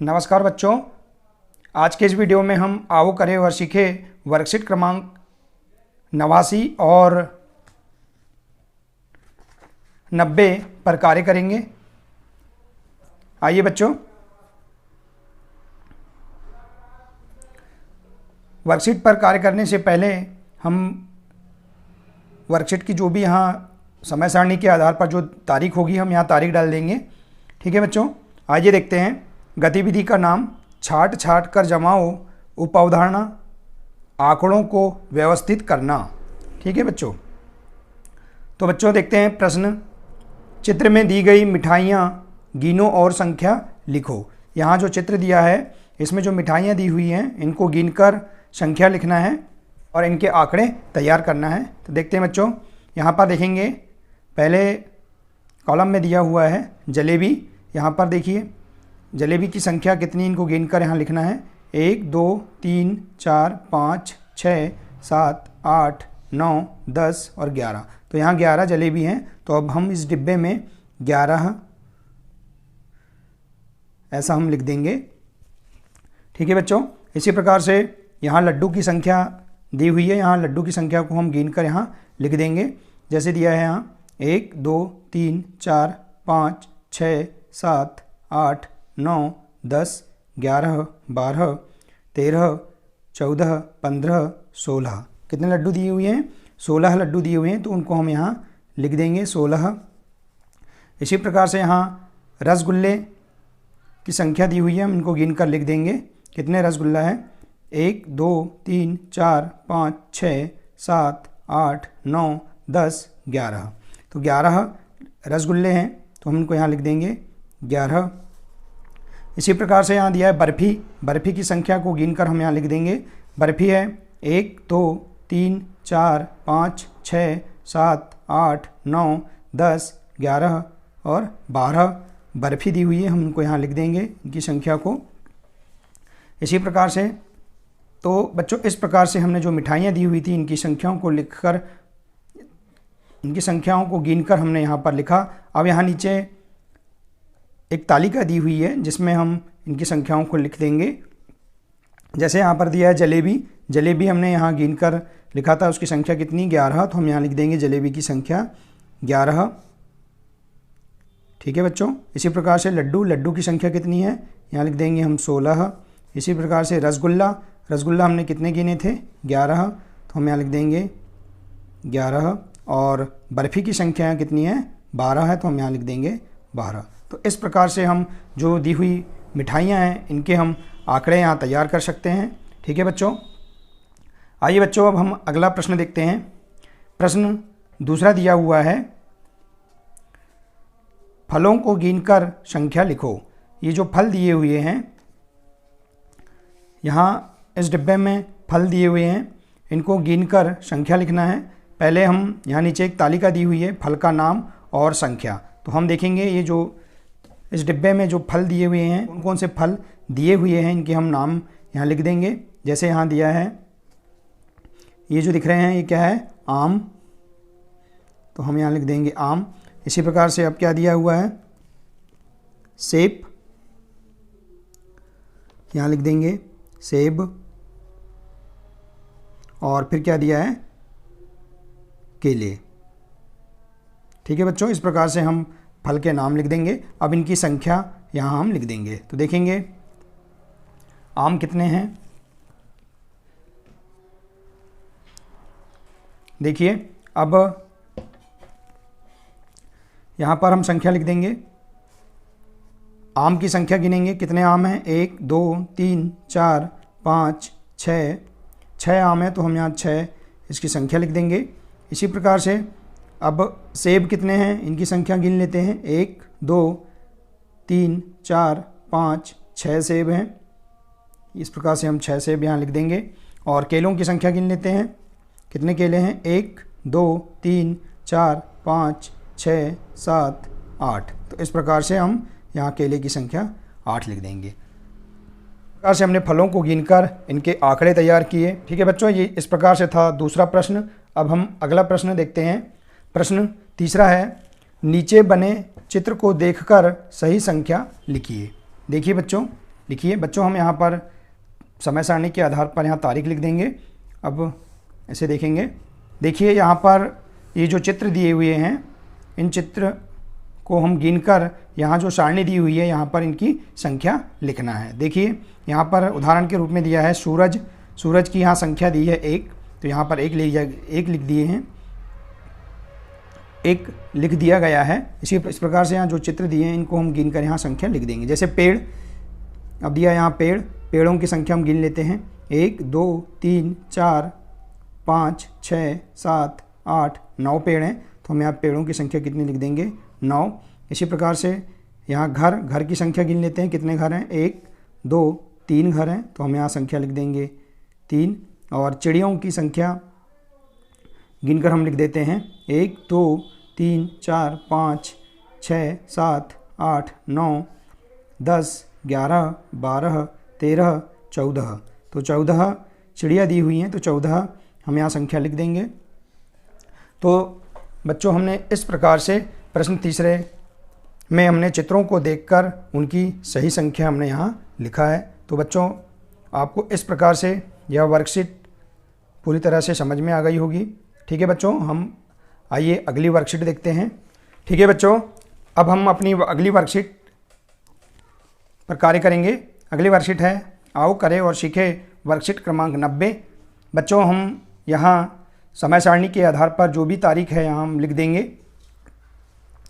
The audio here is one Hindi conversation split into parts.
नमस्कार बच्चों, आज के इस वीडियो में हम आओ करें और सीखे वर्कशीट क्रमांक 89 और 90 पर कार्य करेंगे। आइए बच्चों, वर्कशीट पर कार्य करने से पहले हम वर्कशीट की जो भी यहाँ समय सारणी के आधार पर जो तारीख होगी हम यहाँ तारीख डाल देंगे। ठीक है बच्चों, आइए देखते हैं। गतिविधि का नाम छाट छाट कर जमाओ, उपावधारणा आंकड़ों को व्यवस्थित करना। ठीक है बच्चों, तो बच्चों देखते हैं प्रश्न। चित्र में दी गई मिठाइयाँ गिनो और संख्या लिखो। यहाँ जो चित्र दिया है इसमें जो मिठाइयाँ दी हुई हैं इनको गिनकर संख्या लिखना है और इनके आंकड़े तैयार करना है। तो देखते हैं बच्चों, यहाँ पर देखेंगे पहले कॉलम में दिया हुआ है जलेबी। यहाँ पर देखिए जलेबी की संख्या कितनी, इनको गिनकर यहाँ लिखना है 1 2 3 4 5 6 7 8 9 10 और 11। तो यहाँ 11 जलेबी हैं। तो अब हम इस डिब्बे में 11 ऐसा हम लिख देंगे। ठीक है बच्चों, इसी प्रकार से यहाँ लड्डू की संख्या दी हुई है, यहाँ लड्डू की संख्या को हम गिनकर यहाँ लिख देंगे। जैसे दिया है यहाँ 1 2 3 4 5 6 7 8 9 10 11 12 13 14 15 16। कितने लड्डू दिए हुए हैं? 16 लड्डू दिए हुए हैं, तो उनको हम यहाँ लिख देंगे 16। इसी प्रकार से यहाँ रसगुल्ले की संख्या दी हुई है, हम इनको गिनकर लिख देंगे। कितने रसगुल्ला है? 1 2 3 4 5 6 7 8 9 10 11। तो 11 रसगुल्ले हैं, तो हम इनको यहाँ लिख देंगे 11। इसी प्रकार से यहाँ दिया है बर्फ़ी। बर्फ़ी की संख्या को गिनकर हम यहाँ लिख देंगे। बर्फ़ी है 1 2 3 4 5 6 7 8 9 10 11 और 12 बर्फ़ी दी हुई है, हम इनको यहाँ लिख देंगे इनकी संख्या को। इसी प्रकार से तो बच्चों इस प्रकार से हमने जो मिठाइयाँ दी हुई थी इनकी संख्याओं को लिखकर, इनकी संख्याओं को गिनकर हमने यहाँ पर लिखा। अब यहाँ नीचे एक तालिका दी हुई है जिसमें हम इनकी संख्याओं को लिख देंगे। जैसे यहाँ पर दिया है जलेबी। जलेबी हमने यहाँ गिनकर लिखा था, उसकी संख्या कितनी? 11। तो हम यहाँ लिख देंगे जलेबी की संख्या 11। ठीक है बच्चों, इसी प्रकार से लड्डू। लड्डू की संख्या कितनी है? यहाँ लिख देंगे हम 16। इसी प्रकार से रसगुल्ला। रसगुल्ला हमने कितने गिने थे? 11। तो हम यहाँ लिख देंगे 11। और बर्फ़ी की संख्या कितनी है? 12 है, तो हम यहाँ लिख देंगे 12। तो इस प्रकार से हम जो दी हुई मिठाइयाँ हैं इनके हम आंकड़े यहाँ तैयार कर सकते हैं। ठीक है बच्चों, आइए बच्चों अब हम अगला प्रश्न देखते हैं। प्रश्न दूसरा दिया हुआ है, फलों को गिनकर संख्या लिखो। ये जो फल दिए हुए हैं, यहाँ इस डिब्बे में फल दिए हुए हैं, इनको गिनकर संख्या लिखना है। पहले हम यहाँ नीचे एक तालिका दी हुई है, फल का नाम और संख्या। तो हम देखेंगे ये जो इस डिब्बे में जो फल दिए हुए हैं, कौन कौन से फल दिए हुए हैं इनके हम नाम यहाँ लिख देंगे। जैसे यहाँ दिया है, ये जो दिख रहे हैं ये क्या है? आम। तो हम यहाँ लिख देंगे आम। इसी प्रकार से अब क्या दिया हुआ है? सेब। यहाँ लिख देंगे सेब। और फिर क्या दिया है? केले। ठीक है बच्चों, इस प्रकार से हम फल के नाम लिख देंगे। अब इनकी संख्या यहाँ हम लिख देंगे। तो देखेंगे आम कितने हैं? देखिए अब यहाँ पर हम संख्या लिख देंगे। आम की संख्या गिनेंगे, कितने आम हैं? 1 2 3 4 5 6। 6 आम है, तो हम यहाँ 6 इसकी संख्या लिख देंगे। इसी प्रकार से अब सेब कितने हैं इनकी संख्या गिन लेते हैं। 1 2 3 4 5 6 सेब हैं। इस प्रकार से हम 6 सेब यहाँ लिख देंगे। और केलों की संख्या गिन लेते हैं, कितने केले हैं? 1 2 3 4 5 6 7 8। तो इस प्रकार से हम यहाँ केले की संख्या 8 लिख देंगे। इस प्रकार से हमने फलों को गिनकर इनके आंकड़े तैयार किए। ठीक है बच्चों, ये इस प्रकार से था दूसरा प्रश्न। अब हम अगला प्रश्न देखते हैं। प्रश्न तीसरा है, नीचे बने चित्र को देखकर सही संख्या लिखिए। देखिए बच्चों, लिखिए बच्चों, हम यहाँ पर समय सारणी के आधार पर यहाँ तारीख लिख देंगे। अब ऐसे देखेंगे, देखिए यहाँ पर ये जो चित्र दिए हुए हैं, इन चित्र को हम गिनकर यहाँ जो सारणी दी हुई है यहाँ पर इनकी संख्या लिखना है। देखिए यहाँ पर उदाहरण के रूप में दिया है सूरज, सूरज की यहाँ संख्या दी है 1, तो यहाँ पर 1 लिख दिए हैं, 1 लिख दिया गया है। इस प्रकार से यहाँ जो चित्र दिए हैं इनको हम गिनकर यहाँ संख्या लिख देंगे। जैसे पेड़, अब दिया यहाँ पेड़, पेड़ों की संख्या हम गिन लेते हैं, 1 2 3 4 5 6 7 8 9 पेड़ हैं, तो हम यहाँ पेड़ों की संख्या कितनी लिख देंगे, 9। इसी प्रकार से यहाँ घर, घर की संख्या गिन लेते हैं, कितने घर हैं, 1 2 3 घर हैं, तो हम यहाँ संख्या लिख देंगे 3। और चिड़ियों की संख्या गिनकर हम लिख देते हैं, 1 2 3 4 5 6 7 8 9 10 11 12 13 14, तो 14 चिड़िया दी हुई हैं, तो 14 हम यहाँ संख्या लिख देंगे। तो बच्चों, हमने इस प्रकार से प्रश्न तीसरे में हमने चित्रों को देखकर उनकी सही संख्या हमने यहाँ लिखा है। तो बच्चों, आपको इस प्रकार से यह वर्कशीट पूरी तरह से समझ में आ गई होगी। ठीक है बच्चों, हम आइए अगली वर्कशीट देखते हैं। ठीक है बच्चों, अब हम अपनी अगली वर्कशीट पर कार्य करेंगे। अगली वर्कशीट है आओ करें और सीखें, वर्कशीट क्रमांक 90। बच्चों, हम यहाँ समय सारणी के आधार पर जो भी तारीख है यहाँ हम लिख देंगे।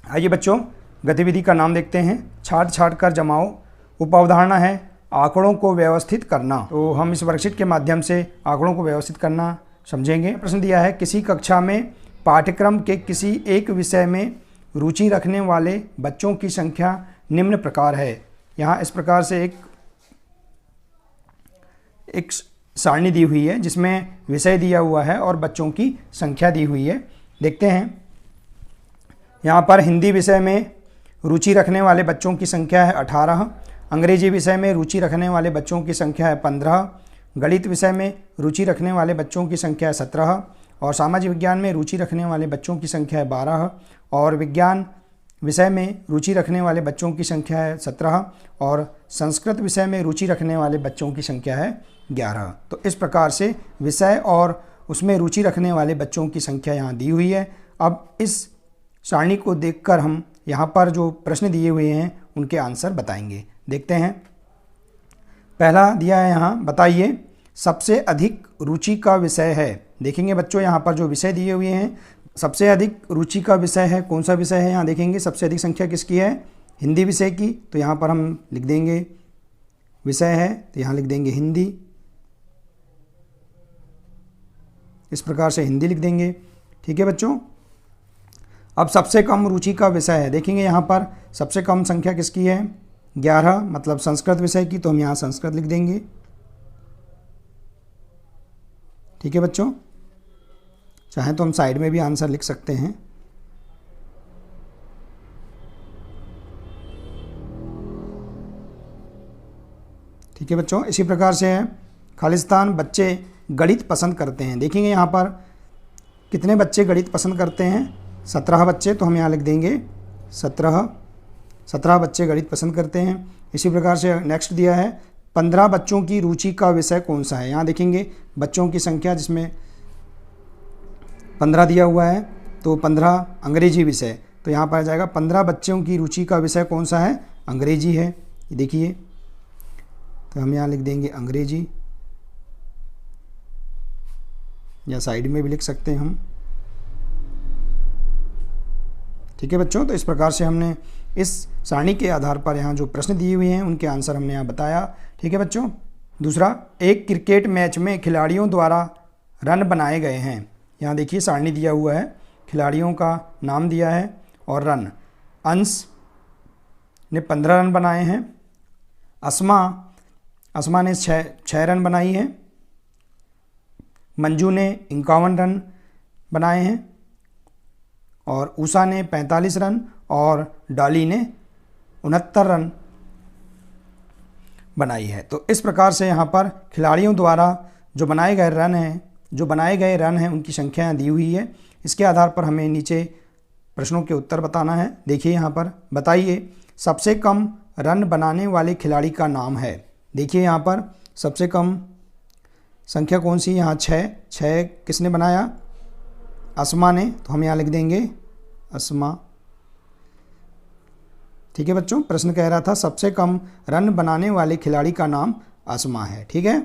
आइए बच्चों, गतिविधि का नाम देखते हैं, छाट छाट कर जमाओ। उपावधारणा है आंकड़ों को व्यवस्थित करना। तो हम इस वर्कशीट के माध्यम से आंकड़ों को व्यवस्थित करना समझेंगे। प्रश्न दिया है, किसी कक्षा में पाठ्यक्रम के किसी एक विषय में रुचि रखने वाले बच्चों की संख्या निम्न प्रकार है। यहाँ इस प्रकार से एक सारणी दी हुई है जिसमें विषय दिया हुआ है और बच्चों की संख्या दी हुई है। देखते हैं, यहाँ पर हिंदी विषय में रुचि रखने वाले बच्चों की संख्या है 18, अंग्रेजी विषय में रुचि रखने वाले बच्चों की संख्या है 15, गणित विषय में रुचि रखने वाले बच्चों की संख्या है 17 और सामाजिक विज्ञान में रुचि रखने वाले बच्चों की संख्या है 12 और विज्ञान विषय में रुचि रखने वाले बच्चों की संख्या है 17 और संस्कृत विषय में रुचि रखने वाले बच्चों की संख्या है 11। तो इस प्रकार से विषय और उसमें रुचि रखने वाले बच्चों की संख्या यहाँ दी हुई है। अब इस सारणी को देखकर हम यहाँ पर जो प्रश्न दिए हुए हैं उनके आंसर बताएंगे। देखते हैं, पहला दिया है यहाँ, बताइए सबसे अधिक रुचि का विषय है। देखेंगे बच्चों, यहाँ पर जो विषय दिए हुए हैं, सबसे अधिक रुचि का विषय है, कौन सा विषय है, यहाँ देखेंगे सबसे अधिक संख्या किसकी है, हिंदी विषय की। तो यहाँ पर हम लिख देंगे विषय है, तो यहाँ लिख देंगे हिंदी। इस प्रकार से हिंदी लिख देंगे। ठीक है बच्चों, अब सबसे कम रुचि का विषय है। देखेंगे यहाँ पर सबसे कम संख्या किसकी है, 11, मतलब संस्कृत विषय की, तो हम यहाँ संस्कृत लिख देंगे। ठीक है बच्चों, चाहे तो हम साइड में भी आंसर लिख सकते हैं। ठीक है बच्चों, इसी प्रकार से है खालिस्तान बच्चे गणित पसंद करते हैं। देखेंगे यहाँ पर कितने बच्चे गणित पसंद करते हैं, 17 बच्चे, तो हम यहाँ लिख देंगे 17 बच्चे गणित पसंद करते हैं। इसी प्रकार से नेक्स्ट दिया है 15 बच्चों की रुचि का विषय कौन सा है। यहाँ देखेंगे बच्चों की संख्या जिसमें 15 दिया हुआ है, तो 15 अंग्रेजी विषय, तो यहाँ पर आ जाएगा 15 बच्चों की रुचि का विषय कौन सा है, अंग्रेजी है। देखिए, तो हम यहाँ लिख देंगे अंग्रेजी, या साइड में भी लिख सकते हैं हम। ठीक है बच्चों, तो इस प्रकार से हमने इस सारणी के आधार पर यहाँ जो प्रश्न दिए हुए हैं उनके आंसर हमने यहाँ बताया। ठीक है बच्चों, दूसरा, एक क्रिकेट मैच में खिलाड़ियों द्वारा रन बनाए गए हैं। यहाँ देखिए सारणी दिया हुआ है, खिलाड़ियों का नाम दिया है और रन। अंश ने 15 रन बनाए हैं, अस्मा ने 6 रन बनाई है, मंजू ने 51 रन बनाए हैं और उषा ने 45 रन और डॉली ने 69 रन बनाई है। तो इस प्रकार से यहाँ पर खिलाड़ियों द्वारा जो बनाए गए रन हैं उनकी संख्या दी हुई है। इसके आधार पर हमें नीचे प्रश्नों के उत्तर बताना है। देखिए यहाँ पर, बताइए सबसे कम रन बनाने वाले खिलाड़ी का नाम है। देखिए यहाँ पर सबसे कम संख्या कौन सी, यहाँ 6 किसने बनाया, अस्मा ने, तो हम यहाँ लिख देंगे अस्मा। ठीक है बच्चों, प्रश्न कह रहा था सबसे कम रन बनाने वाले खिलाड़ी का नाम अस्मा है। ठीक है,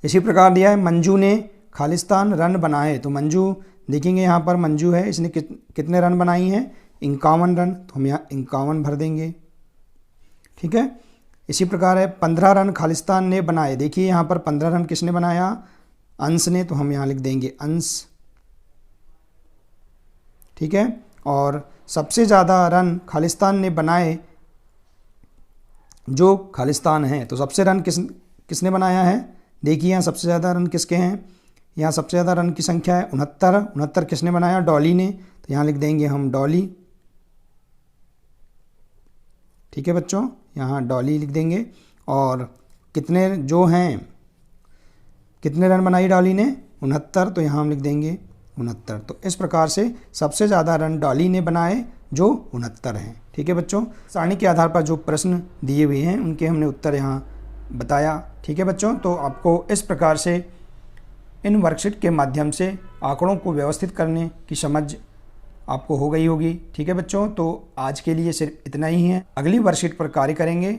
इसी प्रकार दिया है मंजू ने खालिस्तान रन बनाए, तो मंजू देखेंगे यहाँ पर मंजू है, इसने कितने रन बनाई हैं, 51 रन, तो हम यहाँ 51 भर देंगे। ठीक है, इसी प्रकार है 15 रन खालिस्तान ने बनाए, देखिए यहाँ पर 15 रन किसने बनाया, अंश ने, तो हम यहाँ लिख देंगे अंश। ठीक है, और सबसे ज़्यादा रन खालिस्तान ने बनाए जो खालिस्तान है, तो सबसे रन किसने बनाया है, देखिए यहाँ सबसे ज़्यादा रन किसके हैं, यहाँ सबसे ज़्यादा रन की संख्या है 69 किसने बनाया, डॉली ने, तो यहाँ लिख देंगे हम डॉली। ठीक है बच्चों, यहाँ डॉली लिख देंगे। और कितने जो हैं, कितने रन बनाई डॉली ने, 69, तो यहाँ हम लिख देंगे 69। तो इस प्रकार से सबसे ज़्यादा रन डॉली ने बनाए जो 69 हैं। ठीक है बच्चों, सारणी के आधार पर जो प्रश्न दिए हुए हैं उनके हमने उत्तर यहाँ बताया। ठीक है बच्चों, तो आपको इस प्रकार से इन वर्कशीट के माध्यम से आंकड़ों को व्यवस्थित करने की समझ आपको हो गई होगी। ठीक है बच्चों, तो आज के लिए सिर्फ इतना ही है, अगली वर्कशीट पर कार्य करेंगे।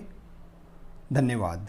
धन्यवाद।